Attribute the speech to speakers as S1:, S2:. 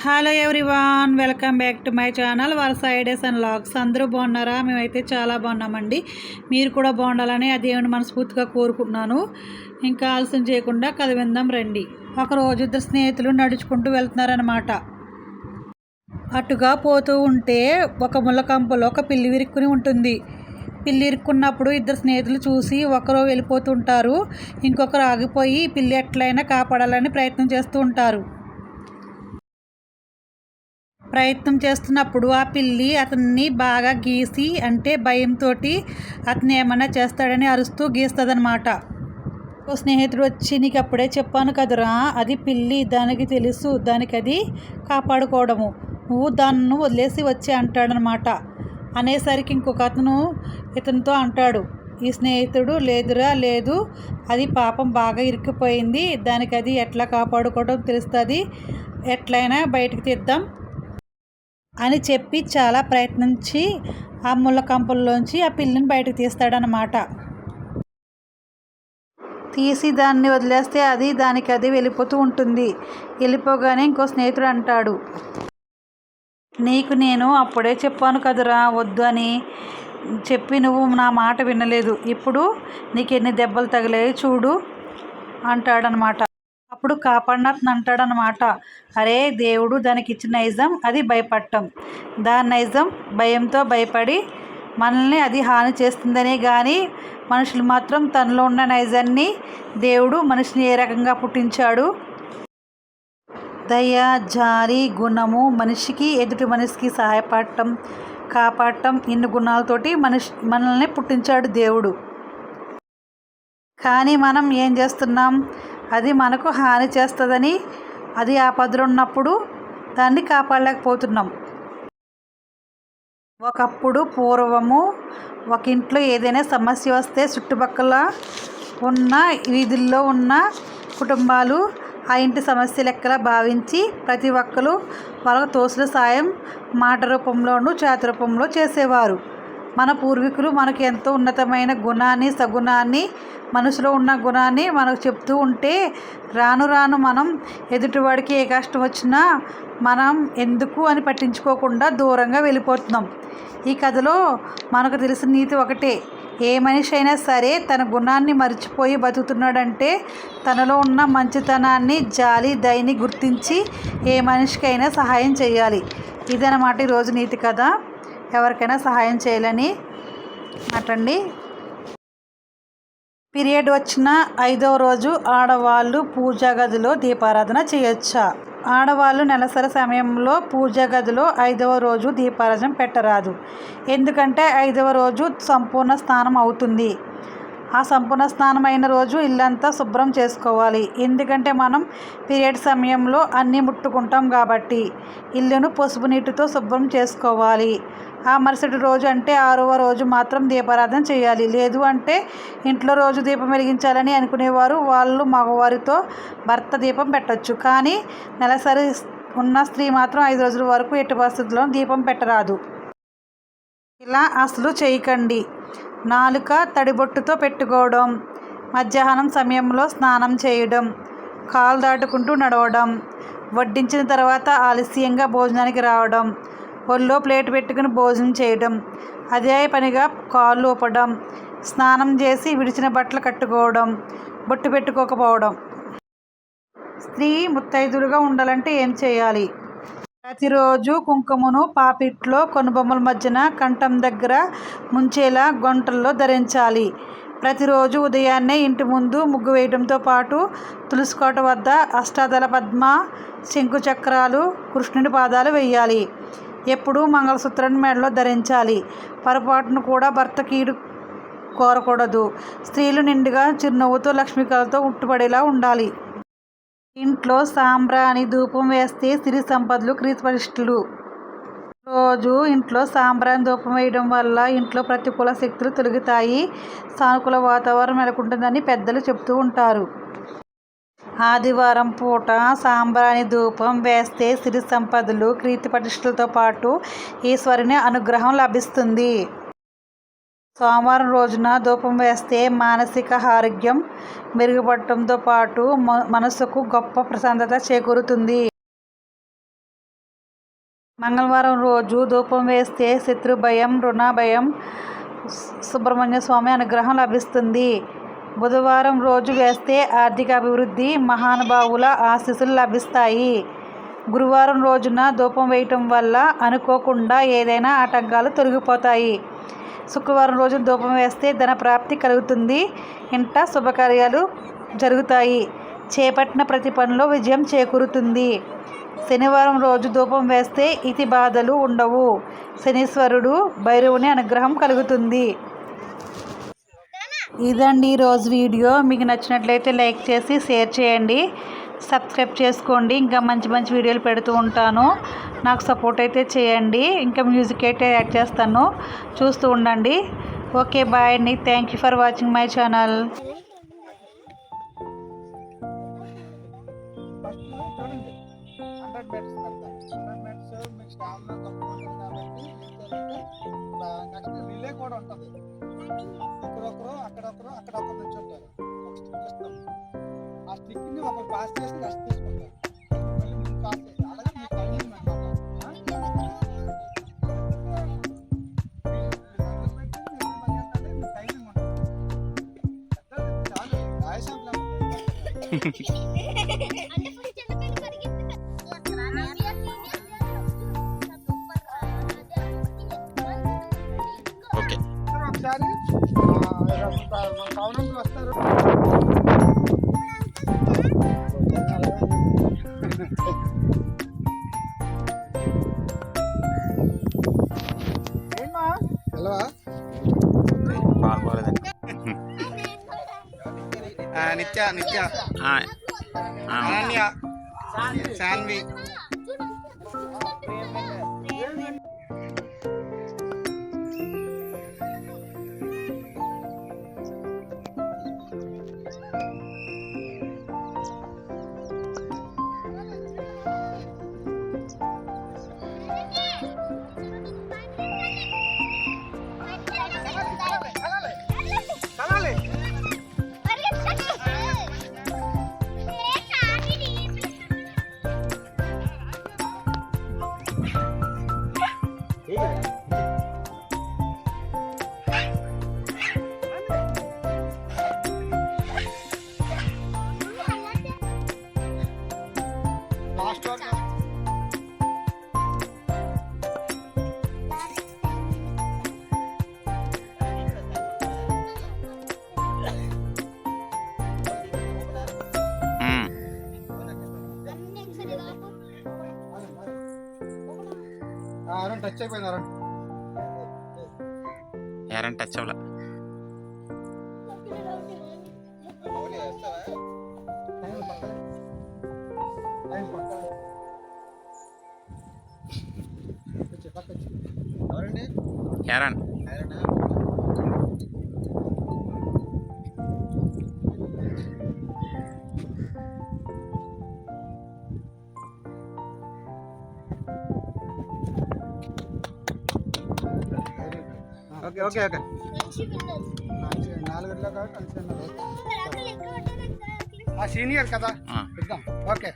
S1: Hello everyone, welcome back to my channel వరస ideas and vlogs. అందరూ బాగున్నారా? మేమైతే చాలా బాగున్నామండి. మీరు కూడా బాగుండాలని ఆ దేవుని మనస్ఫూర్తిగా కోరుకుంటున్నాను. ఇంకా ఆలస్యం చేయకుండా కథ విందాం రండి. ఒకరోజు ఇద్దరు స్నేహితులు నడుచుకుంటూ వెళ్తున్నారనమాట. అటుగా పోతూ ఉంటే ఒక ముళ్ళకంపలో ఒక పిల్లి విరుక్కుని ఉంటుంది. పిల్లి ఇరుక్కున్నప్పుడు ఇద్దరు స్నేహితులు చూసి ఒకరు వెళ్ళిపోతుంటారు, ఇంకొకరు ఆగిపోయి పిల్లి ఎట్లయినా కాపాడాలని ప్రయత్నం చేస్తూ ఉంటారు. ప్రయత్నం చేస్తున్నప్పుడు ఆ పిల్లి అతన్ని బాగా గీసి, అంటే భయంతో అతను ఏమన్నా చేస్తాడని అరుస్తూ గీస్తుందన్నమాట. ఓ స్నేహితుడు వచ్చి, నీకు అప్పుడే చెప్పాను కదరా, అది పిల్లి, దానికి తెలుసు దానికి అది కాపాడుకోవడము, నువ్వు దాన్ని వదిలేసి వచ్చి అంటాడనమాట. అనేసరికి ఇంకొక అతను ఇతనితో అంటాడు, ఈ స్నేహితుడు, లేదురా లేదు, అది పాపం బాగా ఇరుక్కుపోయింది, దానికి అది ఎట్లా కాపాడుకోవడం తెలుస్తుంది, ఎట్లయినా బయటికి తీద్దాం అని చెప్పి చాలా ప్రయత్నించి ఆ ముళ్ళ కంపల్లోంచి ఆ పిల్లిని బయటకు తీస్తాడనమాట. తీసి దాన్ని వదిలేస్తే అది దానికి అది వెళ్ళిపోతూ ఉంటుంది. వెళ్ళిపోగానే ఇంకో స్నేహితుడు అంటాడు, నీకు నేను అప్పుడే చెప్పాను కదరా వద్దు అని చెప్పి, నువ్వు నా మాట వినలేదు, ఇప్పుడు నీకు ఎన్ని దెబ్బలు తగిలాయి చూడు అంటాడనమాట. అప్పుడు కాపాడినతను అంటాడనమాట, అరే దేవుడు దానికి ఇచ్చిన నైజం అది భయపడటం, దాని నైజం భయంతో భయపడి మనల్ని అది హాని చేస్తుందనే కానీ మనుషులు మాత్రం తనలో ఉన్న నైజాన్ని, దేవుడు మనిషిని ఏ రకంగా పుట్టించాడు, దయ, జాలి, గుణము, మనిషికి ఎదుటి మనిషికి సహాయపడటం, కాపాడటం, ఇన్ని గుణాలతోటి మనల్ని పుట్టించాడు దేవుడు. కానీ మనం ఏం చేస్తున్నాం, అది మనకు హాని చేస్తుందని, అది ఆపదలో ఉన్నప్పుడు దాన్ని కాపాడలేకపోతున్నాం. ఒకప్పుడు పూర్వము ఒక ఇంట్లో ఏదైనా సమస్య వస్తే చుట్టుపక్కల ఉన్న వీధుల్లో ఉన్న కుటుంబాలు ఆ ఇంటి సమస్య లెక్కలా భావించి ప్రతి ఒక్కరు వాళ్ళకు తోసిన సాయం మాట రూపంలోనూ చేతి రూపంలో చేసేవారు. మన పూర్వీకులు మనకు ఎంతో ఉన్నతమైన గుణాన్ని, సగుణాన్ని, మనసులో ఉన్న గుణాన్ని మనకు చెప్తూ ఉంటే రాను రాను మనం ఎదుటివాడికి ఏ కష్టం వచ్చినా మనం ఎందుకు అని పట్టించుకోకుండా దూరంగా వెళ్ళిపోతున్నాం. ఈ కథలో మనకు తెలిసిన నీతి ఒకటే, ఏ మనిషి అయినా సరే తన గుణాన్ని మర్చిపోయి బతుకుతున్నాడంటే తనలో ఉన్న మంచితనాన్ని, జాలి, దయని గుర్తించి ఏ మనిషికైనా సహాయం చేయాలి. ఇదన్నమాట ఈరోజు నీతి కథ. ఎవరికైనా సహాయం చేయాలని అటండి. పీరియడ్ వచ్చిన 5వ రోజు ఆడవాళ్ళు పూజా గదిలో దీపారాధన చేయొచ్చా? ఆడవాళ్ళు నెలసరి సమయంలో పూజా గదిలో 5వ రోజు దీపారాధన పెట్టరాదు. ఎందుకంటే 5వ రోజు సంపూర్ణ స్నానం అవుతుంది. ఆ సంపూర్ణ స్నానం అయిన రోజు ఇల్లంతా శుభ్రం చేసుకోవాలి. ఎందుకంటే మనం పీరియడ్ సమయంలో అన్నీ ముట్టుకుంటాం కాబట్టి ఇల్లును పసుపు నీటితో శుభ్రం చేసుకోవాలి. ఆ మరుసటి రోజు అంటే 6వ రోజు మాత్రం దీపారాధన చేయాలి. లేదు అంటే ఇంట్లో రోజు దీపం వెలిగించాలని అనుకునేవారు వాళ్ళు మగవారితో భర్త దీపం పెట్టచ్చు. కానీ నెలసరి ఉన్న స్త్రీ మాత్రం 5 రోజుల వరకు ఎట్టి పరిస్థితుల్లో దీపం పెట్టరాదు. ఇలా అసలు చేయకండి. నాలుక తడిబొట్టుతో పెట్టుకోవడం, మధ్యాహ్నం సమయంలో స్నానం చేయడం, కాలు దాటుకుంటూ నడవడం, వడ్డించిన తర్వాత ఆలస్యంగా భోజనానికి రావడం, ఒళ్ళో ప్లేట్ పెట్టుకుని భోజనం చేయడం, అదే పనిగా కాళ్ళు ఊపడం, స్నానం చేసి విడిచిన బట్టలు కట్టుకోవడం, బొట్టు పెట్టుకోకపోవడం. స్త్రీ ముత్తైదులుగా ఉండాలంటే ఏం చేయాలి? ప్రతిరోజు కుంకుమను పాపిట్లో కనుబొమ్మల మధ్యన కంఠం దగ్గర ముంచేలా గొంటల్లో ధరించాలి. ప్రతిరోజు ఉదయాన్నే ఇంటి ముందు ముగ్గు వేయడంతో పాటు తులసికోట వద్ద అష్టాదళ పద్మ, శంకు చక్రాలు, కృష్ణుడి పాదాలు వేయాలి. ఎప్పుడూ మంగళసూత్రాన్ని మెడలో ధరించాలి. పొరపాటును కూడా భర్త కీడు కోరకూడదు. స్త్రీలు నిండుగా చిరునవ్వుతో లక్ష్మీకళతో ఉట్టుపడేలా ఉండాలి. ఇంట్లో సాంబ్రాణి ధూపం వేస్తే సిరి సంపదలు, కీర్తిప్రతిష్టలు. రోజు ఇంట్లో సాంబ్రాణి ధూపం వేయడం వల్ల ఇంట్లో ప్రతికూల శక్తులు తొలగుతాయి, సానుకూల వాతావరణం నెలకొంటుందని పెద్దలు చెప్తూ ఉంటారు. ఆదివారం పూట సాంబ్రాణి ధూపం వేస్తే సిరి సంపదలు, కీర్తిప్రతిష్టలతో పాటు ఈశ్వరుని అనుగ్రహం లభిస్తుంది. సోమవారం రోజున ధూపం వేస్తే మానసిక ఆరోగ్యం మెరుగుపడటంతో పాటు మనసుకు గొప్ప ప్రశాంతత చేకూరుతుంది. మంగళవారం రోజు ధూపం వేస్తే శత్రుభయం, రుణభయం, సుబ్రహ్మణ్య స్వామి అనుగ్రహం లభిస్తుంది. బుధవారం రోజు వేస్తే ఆర్థిక అభివృద్ధి, మహానుభావుల ఆశీస్సులు లభిస్తాయి. గురువారం రోజున ధూపం వేయటం వల్ల అనుకోకుండా ఏదైనా ఆటంకాలు తొలగిపోతాయి. శుక్రవారం రోజున ధూపం వేస్తే ధన ప్రాప్తి కలుగుతుంది. ఇంట శుభకార్యాలు జరుగుతాయి. చేపట్టిన ప్రతి పనిలో విజయం చేకూరుతుంది. శనివారం రోజు ధూపం వేస్తే ఇతి బాధలు ఉండవు. శనీశ్వరుడు, భైరవుని అనుగ్రహం కలుగుతుంది. ఇదండి ఈరోజు వీడియో. మీకు నచ్చినట్లయితే లైక్ చేసి షేర్ చేయండి, సబ్స్క్రైబ్ చేసుకోండి. ఇంకా మంచి మంచి వీడియోలు పెడుతూ ఉంటాను. నాకు సపోర్ట్ అయితే చేయండి. ఇంకా మ్యూజిక్ అయితే యాడ్ చేస్తాను, చూస్తూ ఉండండి. ఓకే, బాయ్ అండి. Thank you for watching my channel.
S2: Relay కూడా ఉంటుంది. ఇక్కడొకరు అక్కడొకరు అక్కడొకరు నుంచుంటారు. ఒక స్టిక్ ఇస్తాం. ఆ స్టిక్ ని ఒకరు పాస్ చేసి రెస్ట్ తీసుకుంటారు. మళ్ళీ మీరు పాస్ చేసి అలాగే మీ టైమింగ్ చాలు. రాయసాంలో ఒకసారి పవనంలో వస్తారు. ఏమా హలో నిత్య నిత్య Ananya Shanvi last one touch అయిపోయింది.
S3: ఎవరైనా టచ్ అవ్వలే.
S2: ఎవరండి?
S3: హెరాన్
S2: ఓకే ఓకే ఓకే 4 గంటల కాబట్టి ఆ సీనియర్ కదా ఇద్దాం. ఓకే.